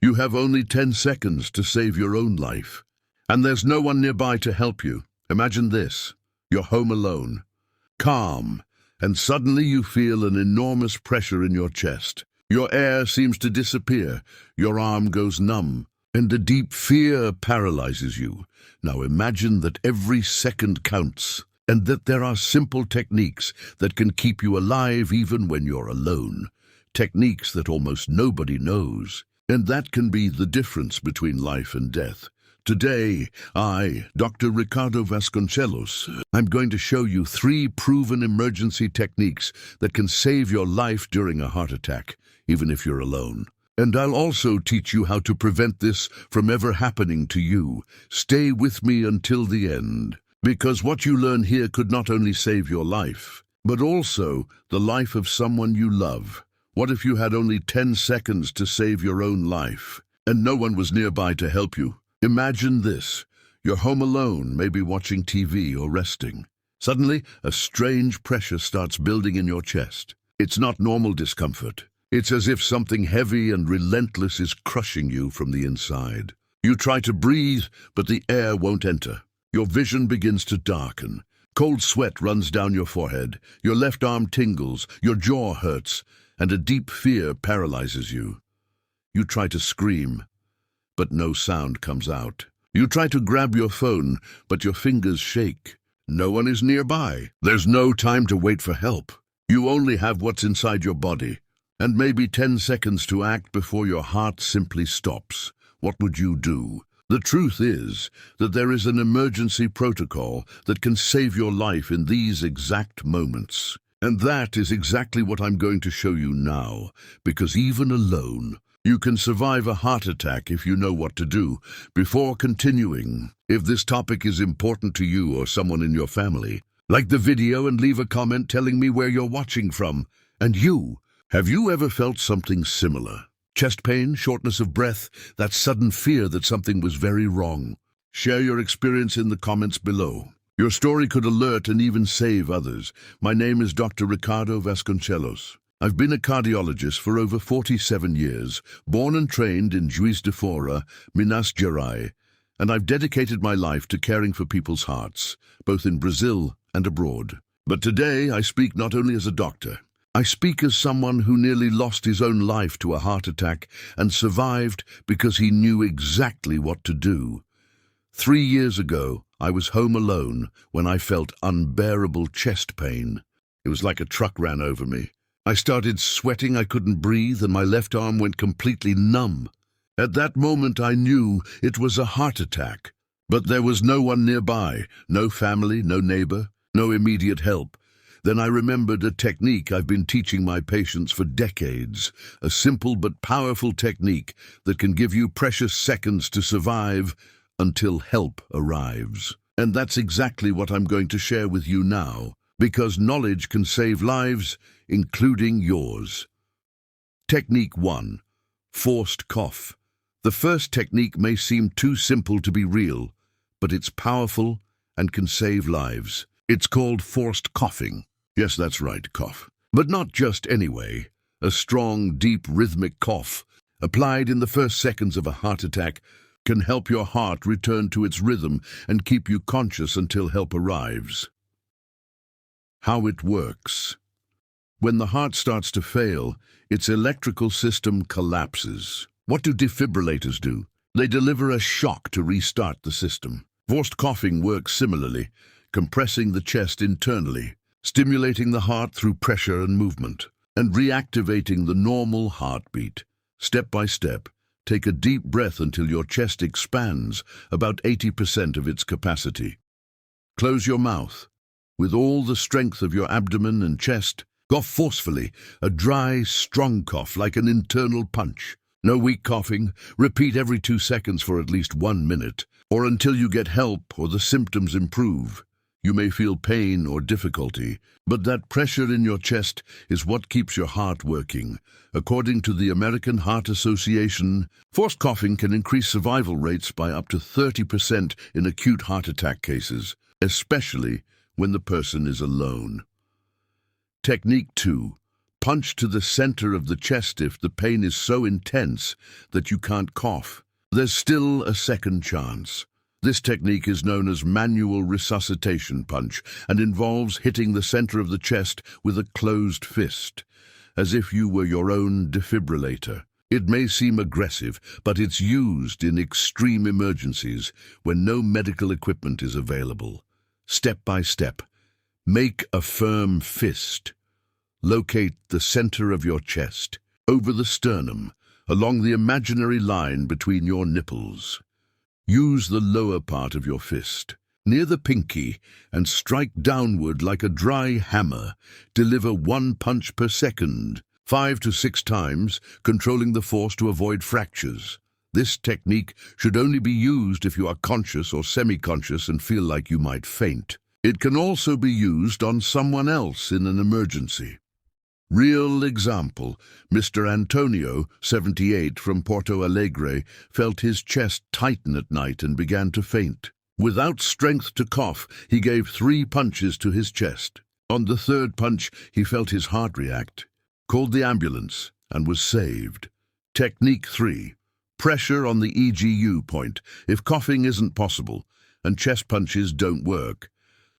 You have only 10 seconds to save your own life. And there's no one nearby to help you. Imagine this. You're home alone, calm, and suddenly you feel an enormous pressure in your chest. Your air seems to disappear, your arm goes numb, and a deep fear paralyzes you. Now imagine that every second counts, and that there are simple techniques that can keep you alive even when you're alone. Techniques that almost nobody knows. And that can be the difference between life and death. Today, I, Dr. Ricardo Vasconcelos, I'm going to show you 3 proven emergency techniques that can save your life during a heart attack, even if you're alone. And I'll also teach you how to prevent this from ever happening to you. Stay with me until the end, because what you learn here could not only save your life, but also the life of someone you love. What if you had only 10 seconds to save your own life, and no one was nearby to help you? Imagine this. You're home alone, maybe watching TV or resting. Suddenly, a strange pressure starts building in your chest. It's not normal discomfort. It's as if something heavy and relentless is crushing you from the inside. You try to breathe, but the air won't enter. Your vision begins to darken. Cold sweat runs down your forehead. Your left arm tingles, your jaw hurts, and a deep fear paralyzes you. You try to scream, but no sound comes out. You try to grab your phone, but your fingers shake. No one is nearby. There's no time to wait for help. You only have what's inside your body, and maybe 10 seconds to act before your heart simply stops. What would you do? The truth is that there is an emergency protocol that can save your life in these exact moments. And that is exactly what I'm going to show you now, because even alone, you can survive a heart attack if you know what to do. Before continuing, if this topic is important to you or someone in your family, like the video and leave a comment telling me where you're watching from. And you, have you ever felt something similar? Chest pain, shortness of breath, that sudden fear that something was very wrong. Share your experience in the comments below. Your story could alert and even save others. My name is Dr. Ricardo Vasconcelos. I've been a cardiologist for over 47 years, born and trained in Juiz de Fora, Minas Gerais, and I've dedicated my life to caring for people's hearts, both in Brazil and abroad. But today I speak not only as a doctor, I speak as someone who nearly lost his own life to a heart attack and survived because he knew exactly what to do. 3 years ago, I was home alone when I felt unbearable chest pain. It was like a truck ran over me. I started sweating, I couldn't breathe, and my left arm went completely numb. At that moment I knew it was a heart attack. But there was no one nearby, no family, no neighbor, no immediate help. Then I remembered a technique I've been teaching my patients for decades, a simple but powerful technique that can give you precious seconds to survive until help arrives. And that's exactly what I'm going to share with you now, because knowledge can save lives, including yours. Technique 1. Forced cough. The first technique may seem too simple to be real, but it's powerful and can save lives. It's called forced coughing. Yes, that's right, cough. But not just any way. A strong, deep, rhythmic cough, applied in the first seconds of a heart attack, can help your heart return to its rhythm and keep you conscious until help arrives. How it works. When the heart starts to fail, its electrical system collapses. What do defibrillators do? They deliver a shock to restart the system. Forced coughing works similarly, compressing the chest internally, stimulating the heart through pressure and movement, and reactivating the normal heartbeat. Step by step, take a deep breath until your chest expands about 80% of its capacity. Close your mouth. With all the strength of your abdomen and chest, cough forcefully, a dry, strong cough like an internal punch. No weak coughing. Repeat every 2 seconds for at least 1 minute, or until you get help or the symptoms improve. You may feel pain or difficulty, but that pressure in your chest is what keeps your heart working. According to the American Heart Association, forced coughing can increase survival rates by up to 30% in acute heart attack cases, especially when the person is alone. Technique 2. punch to the center of the chest if the pain is so intense that you can't cough. There's still a second chance. This technique is known as manual resuscitation punch and involves hitting the center of the chest with a closed fist, as if you were your own defibrillator. It may seem aggressive, but it's used in extreme emergencies when no medical equipment is available. Step by step, make a firm fist. Locate the center of your chest, over the sternum, along the imaginary line between your nipples. Use the lower part of your fist, near the pinky, and strike downward like a dry hammer. Deliver 1 punch per second, 5 to 6 times, controlling the force to avoid fractures. This technique should only be used if you are conscious or semi-conscious and feel like you might faint. It can also be used on someone else in an emergency. Real example, Mr. Antonio, 78, from Porto Alegre, felt his chest tighten at night and began to faint. Without strength to cough, he gave 3 punches to his chest. On the 3rd punch, he felt his heart react, called the ambulance, and was saved. Technique 3. Pressure on the EGU point if coughing isn't possible and chest punches don't work.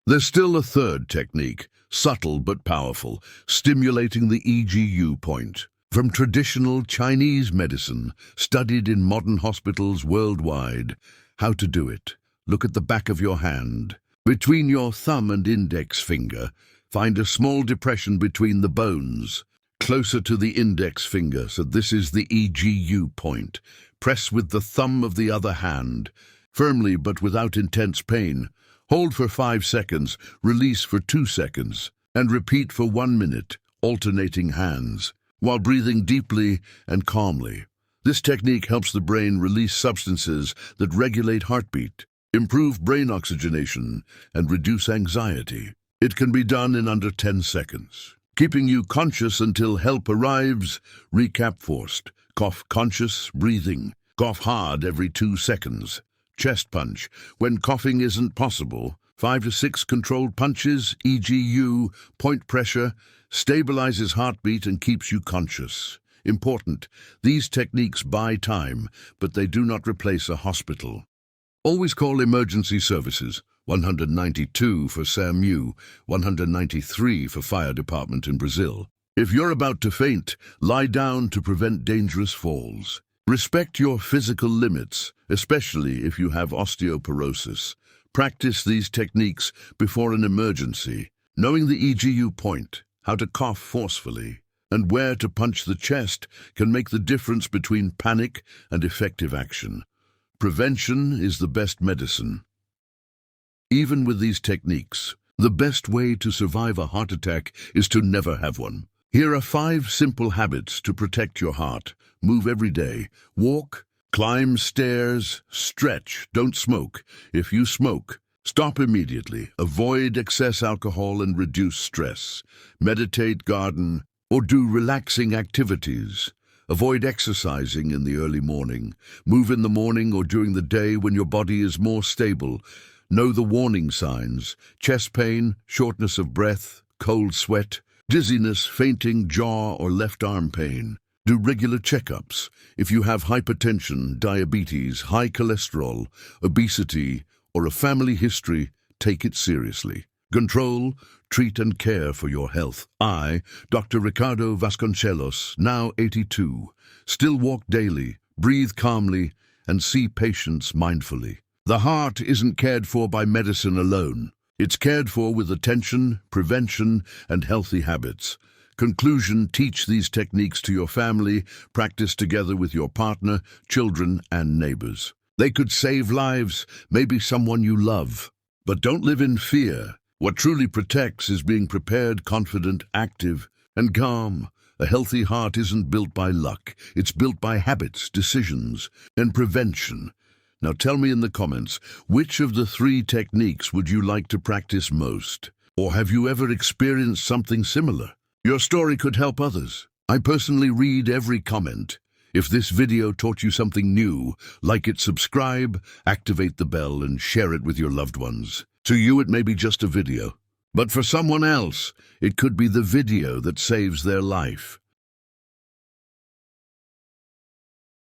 There's still a 3rd technique, subtle but powerful, stimulating the EGU point. From traditional Chinese medicine, studied in modern hospitals worldwide. How to do it. Look at the back of your hand. Between your thumb and index finger, find a small depression between the bones, closer to the index finger, so this is the EGU point. Press with the thumb of the other hand, firmly but without intense pain. Hold for 5 seconds, release for 2 seconds, and repeat for 1 minute, alternating hands, while breathing deeply and calmly. This technique helps the brain release substances that regulate heartbeat, improve brain oxygenation, and reduce anxiety. It can be done in under 10 seconds, keeping you conscious until help arrives. Recap forced. Cough conscious, breathing. Cough hard every 2 seconds. Chest punch. When coughing isn't possible, 5 to 6 controlled punches, EGU, point pressure, stabilizes heartbeat and keeps you conscious. Important, these techniques buy time, but they do not replace a hospital. Always call emergency services, 192 for SAMU, 193 for fire department in Brazil. If you're about to faint, lie down to prevent dangerous falls. Respect your physical limits, especially if you have osteoporosis. Practice these techniques before an emergency, knowing the EGU point, how to cough forcefully, and where to punch the chest can make the difference between panic and effective action. Prevention is the best medicine. Even with these techniques, the best way to survive a heart attack is to never have one. Here are 5 simple habits to protect your heart. Move every day. Walk, climb stairs, stretch, don't smoke. If you smoke, stop immediately. Avoid excess alcohol and reduce stress. Meditate, garden, or do relaxing activities. Avoid exercising in the early morning. Move in the morning or during the day when your body is more stable. Know the warning signs: chest pain, shortness of breath, cold sweat, dizziness, fainting, jaw or left arm pain. Do regular checkups. If you have hypertension, diabetes, high cholesterol, obesity, or a family history, take it seriously. Control, treat and care for your health. I, Dr. Ricardo Vasconcelos, now 82, still walk daily, breathe calmly, and see patients mindfully. The heart isn't cared for by medicine alone. It's cared for with attention, prevention, and healthy habits. Conclusion: teach these techniques to your family, practice together with your partner, children, and neighbors. They could save lives, maybe someone you love. But don't live in fear. What truly protects is being prepared, confident, active, and calm. A healthy heart isn't built by luck. It's built by habits, decisions, and prevention. Now tell me in the comments, which of the 3 techniques would you like to practice most? Or have you ever experienced something similar? Your story could help others. I personally read every comment. If this video taught you something new, like it, subscribe, activate the bell, and share it with your loved ones. To you, it may be just a video, But for someone else, it could be the video that saves their life.